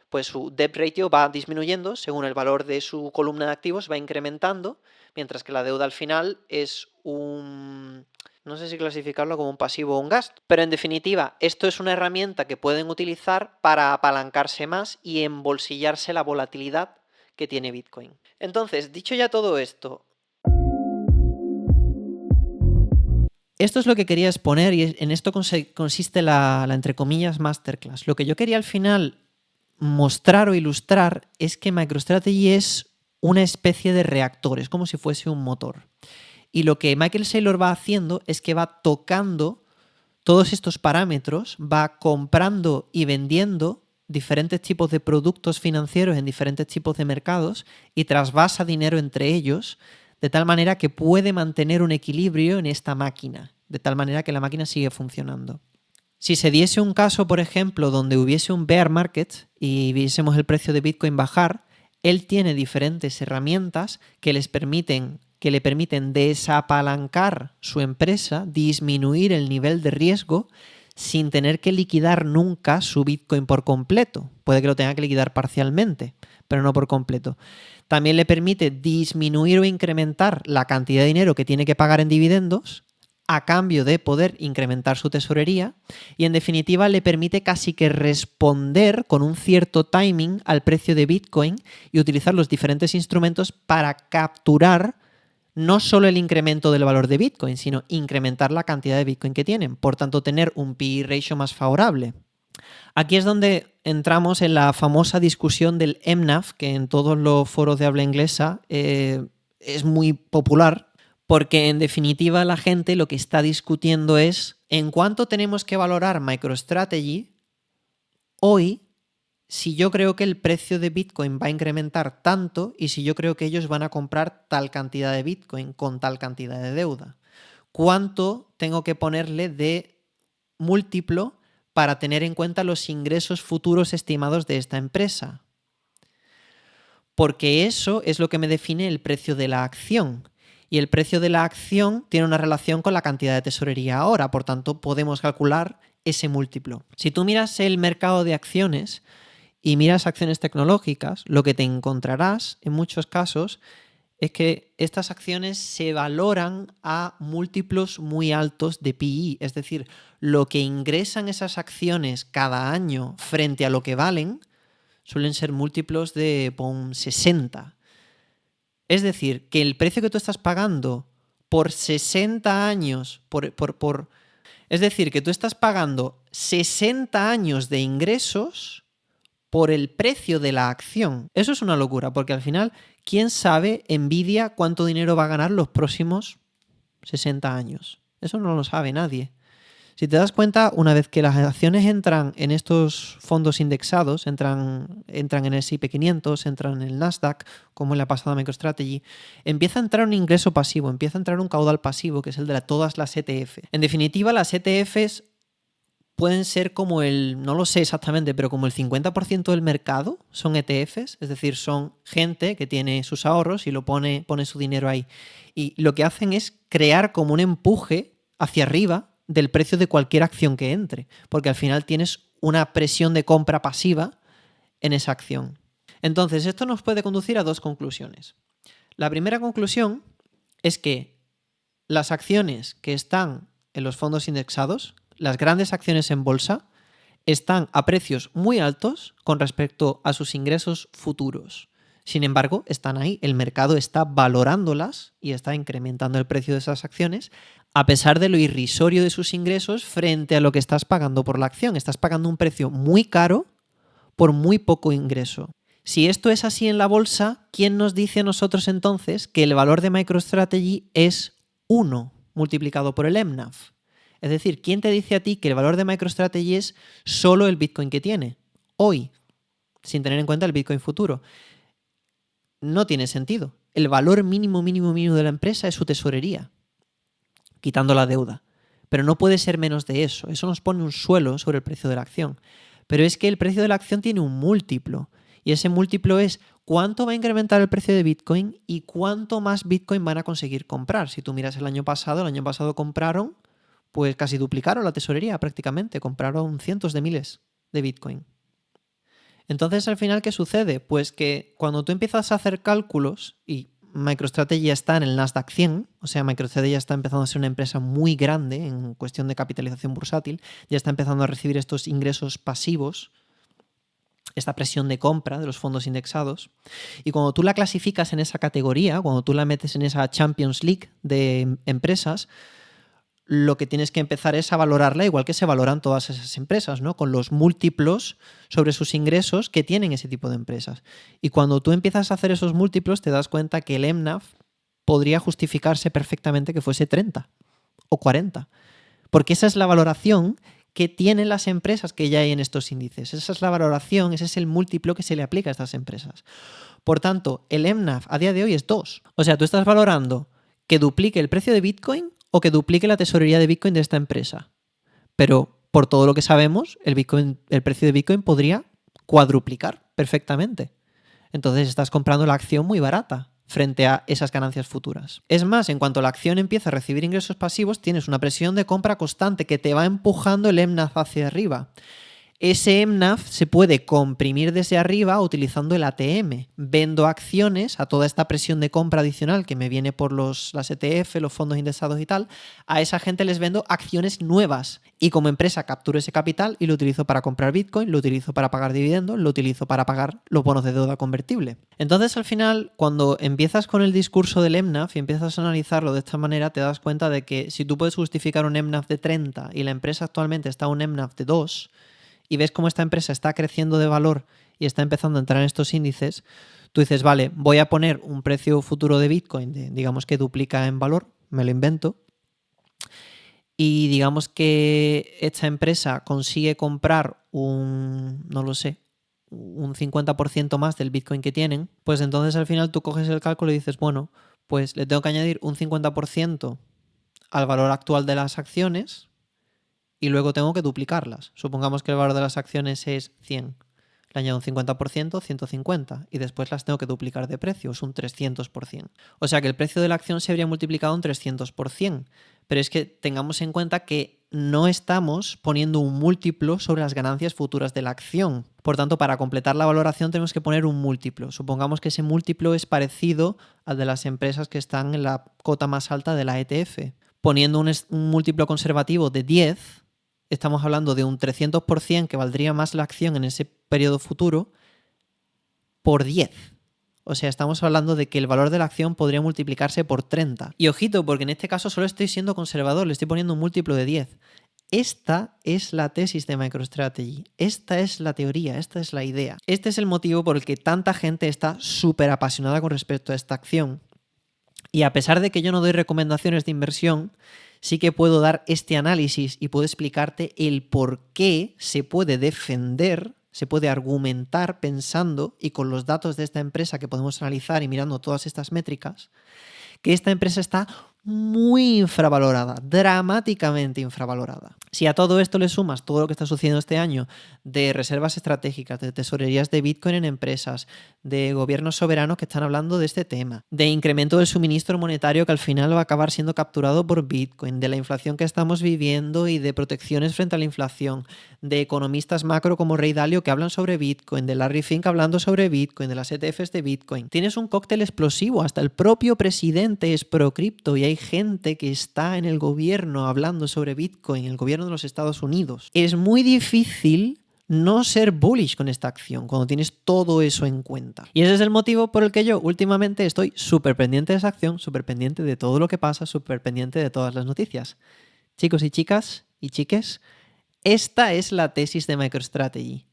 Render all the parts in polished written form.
pues su debt ratio va disminuyendo según el valor de su columna de activos va incrementando, mientras que la deuda al final es no sé si clasificarlo como un pasivo o un gasto, pero en definitiva, esto es una herramienta que pueden utilizar para apalancarse más y embolsillarse la volatilidad que tiene Bitcoin. Entonces, dicho ya todo esto, esto es lo que quería exponer y en esto consiste la entre comillas masterclass. Lo que yo quería al final mostrar o ilustrar es que MicroStrategy es una especie de reactor, es como si fuese un motor. Y lo que Michael Saylor va haciendo es que va tocando todos estos parámetros, va comprando y vendiendo diferentes tipos de productos financieros en diferentes tipos de mercados y trasvasa dinero entre ellos de tal manera que puede mantener un equilibrio en esta máquina, de tal manera que la máquina sigue funcionando. Si se diese un caso, por ejemplo, donde hubiese un bear market y viésemos el precio de Bitcoin bajar, él tiene diferentes herramientas que le permiten desapalancar su empresa, disminuir el nivel de riesgo sin tener que liquidar nunca su Bitcoin por completo. Puede que lo tenga que liquidar parcialmente, pero no por completo. También le permite disminuir o incrementar la cantidad de dinero que tiene que pagar en dividendos a cambio de poder incrementar su tesorería y en definitiva le permite casi que responder con un cierto timing al precio de Bitcoin y utilizar los diferentes instrumentos para capturar no solo el incremento del valor de Bitcoin, sino incrementar la cantidad de Bitcoin que tienen, por tanto tener un P/E ratio más favorable. Aquí es donde entramos en la famosa discusión del MNAV, que en todos los foros de habla inglesa es muy popular, porque en definitiva la gente lo que está discutiendo es en cuánto tenemos que valorar MicroStrategy hoy si yo creo que el precio de Bitcoin va a incrementar tanto y si yo creo que ellos van a comprar tal cantidad de Bitcoin con tal cantidad de deuda. ¿Cuánto tengo que ponerle de múltiplo para tener en cuenta los ingresos futuros estimados de esta empresa? Porque eso es lo que me define el precio de la acción. Y el precio de la acción tiene una relación con la cantidad de tesorería ahora, por tanto podemos calcular ese múltiplo. Si tú miras el mercado de acciones y miras acciones tecnológicas, lo que te encontrarás en muchos casos es que estas acciones se valoran a múltiplos muy altos de PE, es decir, lo que ingresan esas acciones cada año frente a lo que valen suelen ser múltiplos de 60. Es decir, que el precio que tú estás pagando por 60 años, es decir, que tú estás pagando 60 años de ingresos por el precio de la acción. Eso es una locura, porque al final, ¿quién sabe Nvidia cuánto dinero va a ganar los próximos 60 años? Eso no lo sabe nadie. Si te das cuenta, una vez que las acciones entran en estos fondos indexados, entran en el S&P 500, entran en el Nasdaq, como en la pasada MicroStrategy, empieza a entrar un ingreso pasivo, empieza a entrar un caudal pasivo, que es el de todas las ETF. En definitiva, las ETFs pueden ser como no lo sé exactamente, pero como el 50% del mercado son ETFs, es decir, son gente que tiene sus ahorros y pone su dinero ahí. Y lo que hacen es crear como un empuje hacia arriba del precio de cualquier acción que entre, porque al final tienes una presión de compra pasiva en esa acción. Entonces, esto nos puede conducir a dos conclusiones. La primera conclusión es que las acciones que están en los fondos indexados, las grandes acciones en bolsa, están a precios muy altos con respecto a sus ingresos futuros. Sin embargo, están ahí, el mercado está valorándolas y está incrementando el precio de esas acciones a pesar de lo irrisorio de sus ingresos frente a lo que estás pagando por la acción. Estás pagando un precio muy caro por muy poco ingreso. Si esto es así en la bolsa, ¿quién nos dice a nosotros entonces que el valor de MicroStrategy es 1 multiplicado por el MNAV? Es decir, ¿quién te dice a ti que el valor de MicroStrategy es solo el Bitcoin que tiene hoy, sin tener en cuenta el Bitcoin futuro? No tiene sentido. El valor mínimo de la empresa es su tesorería, quitando la deuda. Pero no puede ser menos de eso. Eso nos pone un suelo sobre el precio de la acción. Pero es que el precio de la acción tiene un múltiplo. Y ese múltiplo es cuánto va a incrementar el precio de Bitcoin y cuánto más Bitcoin van a conseguir comprar. Si tú miras el año pasado compraron, pues casi duplicaron la tesorería prácticamente. Compraron cientos de miles de Bitcoin. Entonces, al final, ¿qué sucede? Pues que cuando tú empiezas a hacer cálculos y MicroStrategy ya está en el Nasdaq 100, o sea, MicroStrategy ya está empezando a ser una empresa muy grande en cuestión de capitalización bursátil, ya está empezando a recibir estos ingresos pasivos, esta presión de compra de los fondos indexados, y cuando tú la clasificas en esa categoría, cuando tú la metes en esa Champions League de empresas, lo que tienes que empezar es a valorarla igual que se valoran todas esas empresas, ¿no? Con los múltiplos sobre sus ingresos que tienen ese tipo de empresas. Y cuando tú empiezas a hacer esos múltiplos, te das cuenta que el MNAV podría justificarse perfectamente que fuese 30 o 40. Porque esa es la valoración que tienen las empresas que ya hay en estos índices. Esa es la valoración, ese es el múltiplo que se le aplica a estas empresas. Por tanto, el MNAV a día de hoy es 2. O sea, tú estás valorando que duplique el precio de Bitcoin o que duplique la tesorería de Bitcoin de esta empresa. Pero por todo lo que sabemos, el precio de Bitcoin podría cuadruplicar perfectamente. Entonces estás comprando la acción muy barata frente a esas ganancias futuras. Es más, en cuanto la acción empieza a recibir ingresos pasivos, tienes una presión de compra constante que te va empujando el MNAV hacia arriba. Ese MNAV se puede comprimir desde arriba utilizando el ATM. Vendo acciones a toda esta presión de compra adicional que me viene por las ETF, los fondos indexados y tal. A esa gente les vendo acciones nuevas. Y como empresa capturo ese capital y lo utilizo para comprar Bitcoin, lo utilizo para pagar dividendos, lo utilizo para pagar los bonos de deuda convertible. Entonces, al final, cuando empiezas con el discurso del MNAV y empiezas a analizarlo de esta manera, te das cuenta de que si tú puedes justificar un MNAV de 30 y la empresa actualmente está a un MNAV de 2, y ves cómo esta empresa está creciendo de valor y está empezando a entrar en estos índices, tú dices, vale, voy a poner un precio futuro de Bitcoin, digamos que duplica en valor, me lo invento, y digamos que esta empresa consigue comprar no lo sé, un 50% más del Bitcoin que tienen, pues entonces al final tú coges el cálculo y dices, bueno, pues le tengo que añadir un 50% al valor actual de las acciones, y luego tengo que duplicarlas. Supongamos que el valor de las acciones es 100. Le añado un 50%, 150. Y después las tengo que duplicar de precio, es un 300%. O sea que el precio de la acción se habría multiplicado un 300%. Pero es que tengamos en cuenta que no estamos poniendo un múltiplo sobre las ganancias futuras de la acción. Por tanto, para completar la valoración tenemos que poner un múltiplo. Supongamos que ese múltiplo es parecido al de las empresas que están en la cota más alta de la ETF. Poniendo un múltiplo conservativo de 10, estamos hablando de un 300% que valdría más la acción en ese periodo futuro por 10. O sea, estamos hablando de que el valor de la acción podría multiplicarse por 30. Y ojito, porque en este caso solo estoy siendo conservador, le estoy poniendo un múltiplo de 10. Esta es la tesis de MicroStrategy. Esta es la teoría, esta es la idea. Este es el motivo por el que tanta gente está súper apasionada con respecto a esta acción. Y a pesar de que yo no doy recomendaciones de inversión, sí que puedo dar este análisis y puedo explicarte el por qué se puede defender, se puede argumentar pensando y con los datos de esta empresa que podemos analizar y mirando todas estas métricas, que esta empresa está muy infravalorada, dramáticamente infravalorada. Si a todo esto le sumas todo lo que está sucediendo este año de reservas estratégicas, de tesorerías de Bitcoin en empresas, de gobiernos soberanos que están hablando de este tema, de incremento del suministro monetario que al final va a acabar siendo capturado por Bitcoin, de la inflación que estamos viviendo y de protecciones frente a la inflación, de economistas macro como Ray Dalio que hablan sobre Bitcoin, de Larry Fink hablando sobre Bitcoin, de las ETFs de Bitcoin. Tienes un cóctel explosivo, hasta el propio presidente es pro cripto y hay gente que está en el gobierno hablando sobre Bitcoin, el gobierno de los Estados Unidos. Es muy difícil no ser bullish con esta acción cuando tienes todo eso en cuenta. Y ese es el motivo por el que yo últimamente estoy súper pendiente de esa acción, súper pendiente de todo lo que pasa, súper pendiente de todas las noticias. Chicos y chicas y chiques, esta es la tesis de MicroStrategy.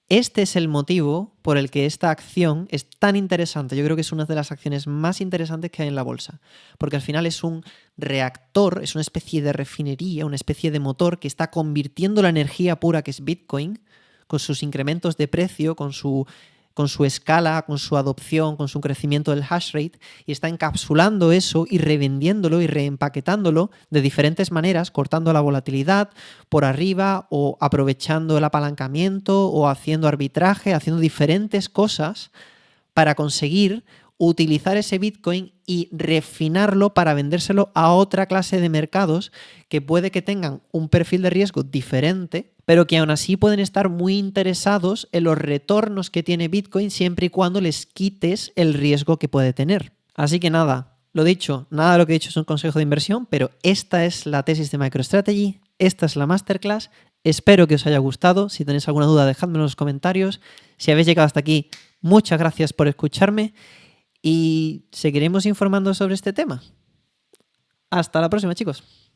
Este es el motivo por el que esta acción es tan interesante. Yo creo que es una de las acciones más interesantes que hay en la bolsa, porque al final es un reactor, es una especie de refinería, una especie de motor que está convirtiendo la energía pura que es Bitcoin, con sus incrementos de precio, con su escala, con su adopción, con su crecimiento del hash rate, y está encapsulando eso y revendiéndolo y reempaquetándolo de diferentes maneras, cortando la volatilidad por arriba o aprovechando el apalancamiento o haciendo arbitraje, haciendo diferentes cosas para conseguir utilizar ese Bitcoin y refinarlo para vendérselo a otra clase de mercados que puede que tengan un perfil de riesgo diferente, pero que aún así pueden estar muy interesados en los retornos que tiene Bitcoin siempre y cuando les quites el riesgo que puede tener. Así que nada, lo dicho, nada de lo que he dicho es un consejo de inversión, pero esta es la tesis de MicroStrategy, esta es la masterclass. Espero que os haya gustado. Si tenéis alguna duda, dejadme en los comentarios. Si habéis llegado hasta aquí, muchas gracias por escucharme y seguiremos informando sobre este tema. Hasta la próxima, chicos.